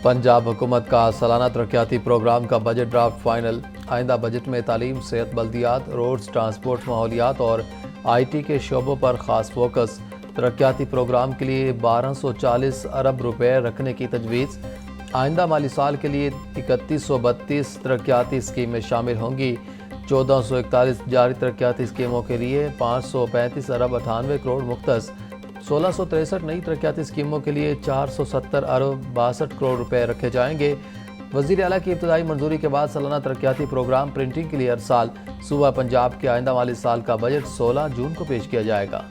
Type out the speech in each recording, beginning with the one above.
पंजाब हुकूमत का सालाना तरक्याती प्रोग्राम का बजट ड्राफ्ट फाइनल। आइंदा बजट में तालीम, सेहत, बल्दियात, रोड्स, ट्रांसपोर्ट, माहौलियात और IT के शोबों पर खास फोकस। तरक्याती प्रोग्राम के लिए 1240 अरब रुपए रखने की तजवीज़। आइंदा माली साल के लिए 3132 तरक्याती स्कीमें शामिल होंगी। 1441 जारी तरक्याती स्कीमों के लिए 535 अरब 98 करोड़ मुख्तस। 1663 नई तरक्याती स्कीमों के लिए 470 अरब 62 करोड़ रुपए रखे जाएंगे। वज़ीर आला की इब्तदाई मंजूरी के बाद सालाना तरक्याती प्रोग्राम प्रिंटिंग के लिए हर साल सूबा पंजाब के आइंदा माली साल का बजट 16 जून को पेश किया जाएगा।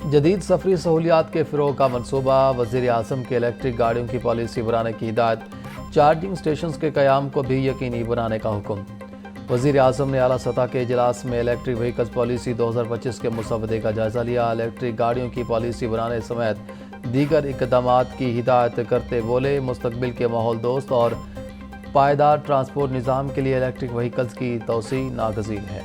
जदीद सफरी सहूलियात के फ़रोग़ का मनसूबा। वज़ीर आज़म के इलेक्ट्रिक गाड़ियों की पॉलिसी बनाने की हिदायत। चार्जिंग स्टेशन के क़याम को भी यकीनी बनाने का हुक्म। वज़ीर आज़म ने आला सतह के इजलास में इलेक्ट्रिक व्हीकल्स पॉलिसी 2025 के मुसवदे का जायज़ा लिया। इलेक्ट्रिक गाड़ियों की पॉलिसी बनाने समेत दीगर इक़दामात की हिदायत करते बोले, मुस्तक़बिल के माहौल दोस्त और पायदार ट्रांसपोर्ट निज़ाम के लिए इलेक्ट्रिक व्हीकल्स की तौसीअ नागज़ीर है।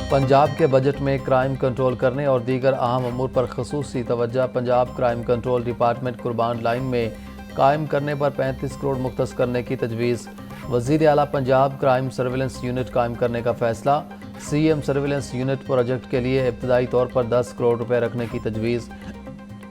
पंजाब के बजट में क्राइम कंट्रोल करने और दीगर अहम अमूर पर खसूसी तवज्जो। पंजाब क्राइम कंट्रोल डिपार्टमेंट कुर्बान लाइन में कायम करने पर 35 करोड़ मुख्तस करने की तजवीज़। वज़ीर आला पंजाब क्राइम सर्विलेंस यूनिट कायम करने का फैसला। CM सर्विलेंस यूनिट प्रोजेक्ट के लिए इब्तदाई तौर पर 10 करोड़ रुपए रखने की तजवीज़।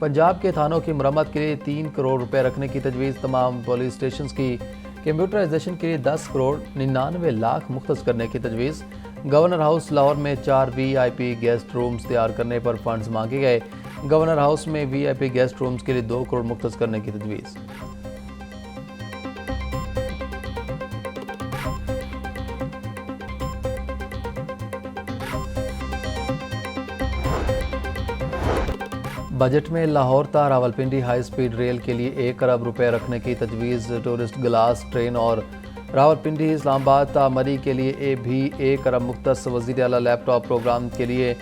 पंजाब के थानों की मरम्मत के लिए 3 करोड़ रुपए रखने की तजवीज़। तमाम पुलिस स्टेशन की कंप्यूटराइजेशन के लिए 10 करोड़ 99 लाख मुख्तस करने की तजवीज़। गवर्नर हाउस लाहौर में 4 VIP गेस्ट रूम्स तैयार करने पर फंड्स मांगे गए। गवर्नर हाउस में VIP गेस्ट रूम्स के लिए 2 करोड़ मुख्तस करने की तजवीज़। बजट में लाहौर ता रावलपिंडी हाई स्पीड रेल के लिए 1 अरब रुपए रखने की तजवीज़। टूरिस्ट ग्लास ट्रेन और रावलपिंडी इस्लामाबाद ता मरी के लिए भी 1 अरब मुख्तस। वज़ीर आला लैपटॉप प्रोग्राम के लिए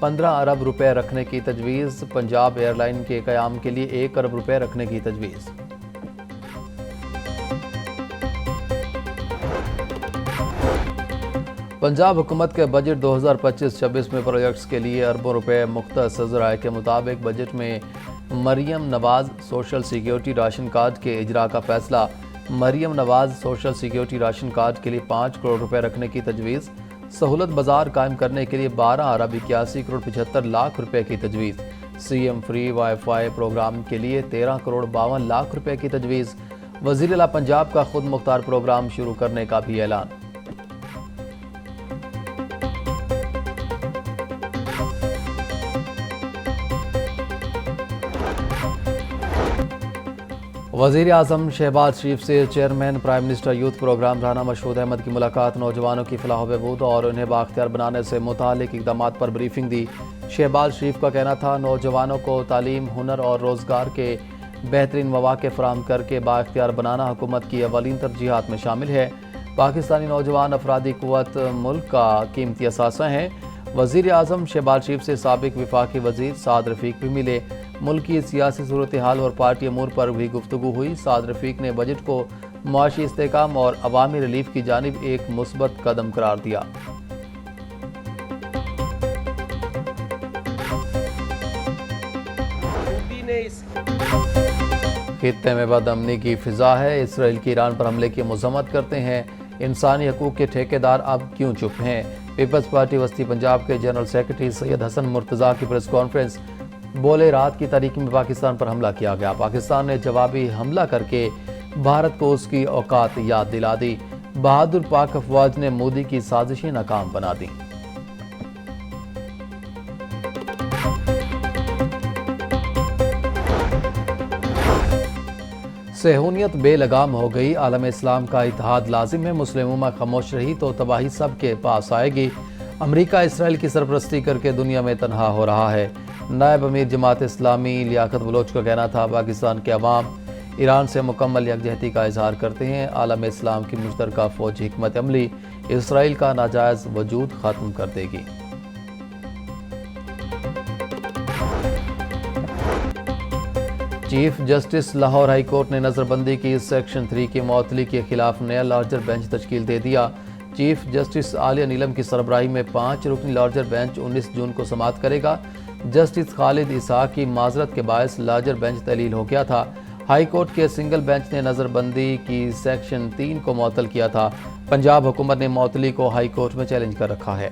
15 अरब रुपए रखने की तजवीज़। पंजाब एयरलाइन के क़याम के लिए 1 अरब रुपए रखने की तजवीज़। पंजाब हुकूमत के बजट 2025-26 में प्रोजेक्ट्स के लिए अरबों रुपए मुख्तस। ज़राए के मुताबिक बजट में मरियम नवाज़ सोशल सिक्योरिटी राशन कार्ड के इजरा का फैसला। मरियम नवाज़ सोशल सिक्योरिटी राशन कार्ड के लिए 5 करोड़ रुपए रखने की तजवीज़। सहूलत बाजार कायम करने के लिए 12 अरब 81 करोड़ 75 लाख रुपए की तजवीज़। CM फ्री वाईफाई प्रोग्राम के लिए 13 करोड़ 52 लाख रुपए की तजवीज़। वज़ीर आला पंजाब का खुद मुख्तार प्रोग्राम शुरू करने का भी ऐलान। वज़ीर आज़म शहबाज शरीफ से chairman prime minister youth programme Rana Mashhood Ahmed की मुलाकात। नौजवानों की फलाह बहबूद और उन्हें बाख्तियार बनाने से मुतालिक इक़दामात पर ब्रीफिंग दी। शहबाज शरीफ का कहना था, नौजवानों को तालीम, हुनर और रोज़गार के बेहतरीन मौक़े फ़राहम करके बाख्तियार बनाना हुकूमत की अवलीन तरजीहात में शामिल है। पाकिस्तानी नौजवान अफरादी क़ुव्वत मुल्क का कीमती असासा हैं। वज़ीर आज़म शहबाज शरीफ से साबिक़ वफाकी वज़ीर साद रफ़ीक भी मिले। मुल्क की सियासी सूरत हाल और पार्टी अमूर पर भी गुफ्तगू हुई। साद रफ़ीक ने बजट को मुआशी इस्तेहकाम और अवामी रिलीफ की जानिब एक मुस्बत कदम करार दिया। खित्ते में बदअमनी की फिजा है। इसराइल की ईरान पर हमले की मज़म्मत करते हैं। इंसानी हकूक़ के ठेकेदार अब क्यों चुप हैं? पीपल्स पार्टी वस्ती पंजाब के जनरल सेक्रेटरी सैयद हसन मुर्तज़ा की प्रेस कॉन्फ्रेंस। बोले, रात की तारीख में पाकिस्तान पर हमला किया गया। पाकिस्तान ने जवाबी हमला करके भारत को उसकी औकात याद दिला दी। बहादुर पाक अफवाज ने मोदी की साजिशें नाकाम बना दी। सेहूनियत बेलगाम हो गई। आलम इस्लाम का इत्तेहाद लाजिम है। मुस्लिम उम्मा खामोश रही तो तबाही सबके पास आएगी। अमेरिका इसराइल की सरपरस्ती करके दुनिया में तनहा हो रहा है। नायब अमीर जमात इस्लामी लियाकत बलोच का कहना था, पाकिस्तान के अवाम ईरान से मुकम्मल यकजहती का इजहार करते हैं। आलम इस्लाम की मुश्तरका फौजी हिकमत अमली इसराइल का नाजायज़ वजूद ख़त्म कर देगी। Chief justice Lahore high court نے نظر بندی کی سیکشن 3 کی معطلی کے خلاف نیا لارجر بینچ تشکیل دے دیا۔ چیف جسٹس عالیہ نیلم کی سربراہی میں 5 رکنی لارجر بینچ 19 جون کو سماعت کرے گا۔ جسٹس خالد اسحاق کی معذرت کے باعث لارجر بینچ تعلیل ہو گیا تھا۔ ہائی کورٹ کے سنگل بینچ نے نظر بندی کی سیکشن 3 کو معطل کیا تھا۔ پنجاب حکومت نے معطلی کو ہائی کورٹ میں چیلنج کر رکھا ہے۔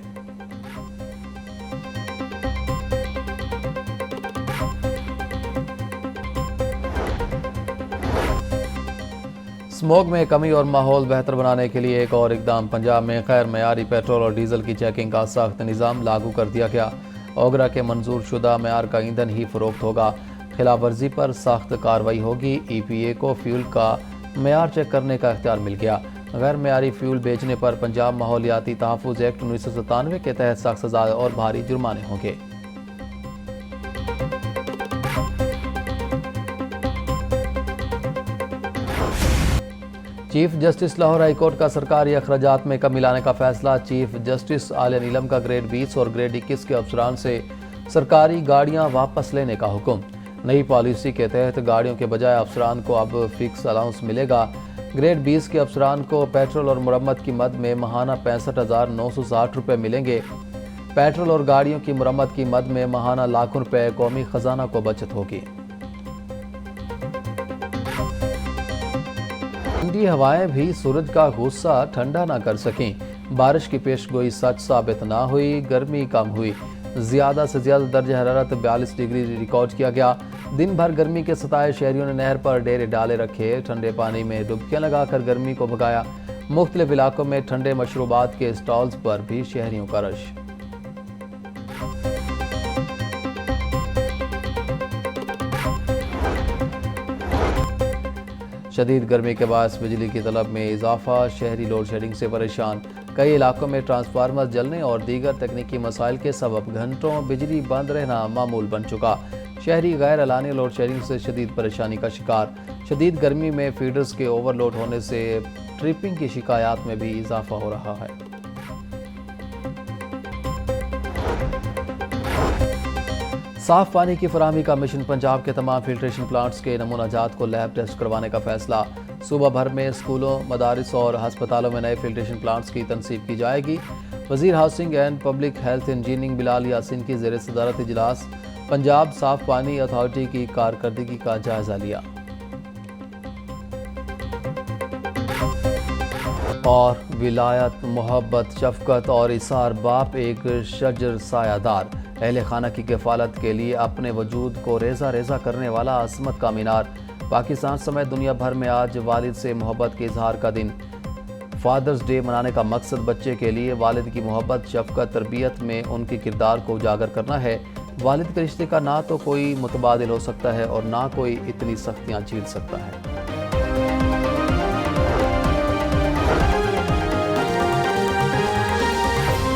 اسموگ میں کمی اور ماحول بہتر بنانے کے لیے ایک اور اقدام۔ پنجاب میں غیر معیاری پیٹرول اور ڈیزل کی چیکنگ کا سخت نظام لاگو کر دیا گیا۔ اوگرا کے منظور شدہ معیار کا ایندھن ہی فروخت ہوگا۔ خلاف ورزی پر سخت کارروائی ہوگی۔ ای پی اے کو فیول کا معیار چیک کرنے کا اختیار مل گیا۔ غیر معیاری فیول بیچنے پر پنجاب ماحولیاتی تحفظ ایکٹ 1997 کے تحت سخت سزا اور بھاری جرمانے ہوں گے۔ Chief justice Lahore high court کا سرکاری اخراجات میں کمی لانے کا فیصلہ۔ چیف جسٹس عالیہ نیلم کا گریڈ 20 اور گریڈ 21 کے افسران سے سرکاری گاڑیاں واپس لینے کا حکم۔ نئی پالیسی کے تحت گاڑیوں کے بجائے افسران کو اب فکس الاؤنس ملے گا۔ گریڈ 20 کے افسران کو پیٹرول اور مرمت کی مد میں ماہانہ 65,960 روپے ملیں گے۔ پیٹرول اور گاڑیوں کی مرمت کی مد میں ماہانہ لاکھوں روپے قومی خزانہ کو بچت ہوگی۔ ٹھنڈی ہوائیں بھی سورج کا غصہ ٹھنڈا نہ کر سکیں۔ بارش کی پیش گوئی سچ ثابت نہ ہوئی، گرمی کم ہوئی۔ زیادہ سے زیادہ درجہ حرارت 42 ڈگری ریکارڈ کیا گیا۔ دن بھر گرمی کے ستائے شہریوں نے نہر پر ڈیرے ڈالے رکھے، ٹھنڈے پانی میں ڈبکیاں لگا کر گرمی کو بھگایا۔ مختلف علاقوں میں ٹھنڈے مشروبات کے اسٹالز پر بھی شہریوں کا رش۔ شدید گرمی کے باعث بجلی کی طلب میں اضافہ، شہری لوڈ شیڈنگ سے پریشان۔ کئی علاقوں میں ٹرانسفارمر جلنے اور دیگر تکنیکی مسائل کے سبب گھنٹوں بجلی بند رہنا معمول بن چکا۔ شہری غیر اعلانیہ لوڈ شیڈنگ سے شدید پریشانی کا شکار۔ شدید گرمی میں فیڈرز کے اوور لوڈ ہونے سے ٹرپنگ کی شکایات میں بھی اضافہ ہو رہا ہے۔ صاف پانی کی فراہمی کا مشن۔ پنجاب کے تمام فلٹریشن پلانٹس کے نمونہ جات کو لیب ٹیسٹ کروانے کا فیصلہ۔ صوبہ بھر میں اسکولوں، مدارس اور ہسپتالوں میں نئے فلٹریشن پلانٹس کی تنصیب کی جائے گی۔ وزیر housing and public health engineering Bilal Yasin کی زیر صدارت اجلاس۔ پنجاب صاف پانی اتھارٹی کی کارکردگی کا جائزہ لیا۔ اور ولایت، محبت، شفقت اور اثار باپ ایک شجر سایہ دار، اہل خانہ کی کفالت کے لیے اپنے وجود کو ریزہ ریزہ کرنے والا عظمت کا مینار۔ پاکستان سمیت دنیا بھر میں آج والد سے محبت کے اظہار کا دن۔ فادرز ڈے منانے کا مقصد بچے کے لیے والد کی محبت، شفقت، تربیت میں ان کے کردار کو اجاگر کرنا ہے۔ والد کے رشتے کا نہ تو کوئی متبادل ہو سکتا ہے اور نہ کوئی اتنی سختیاں جھیل سکتا ہے۔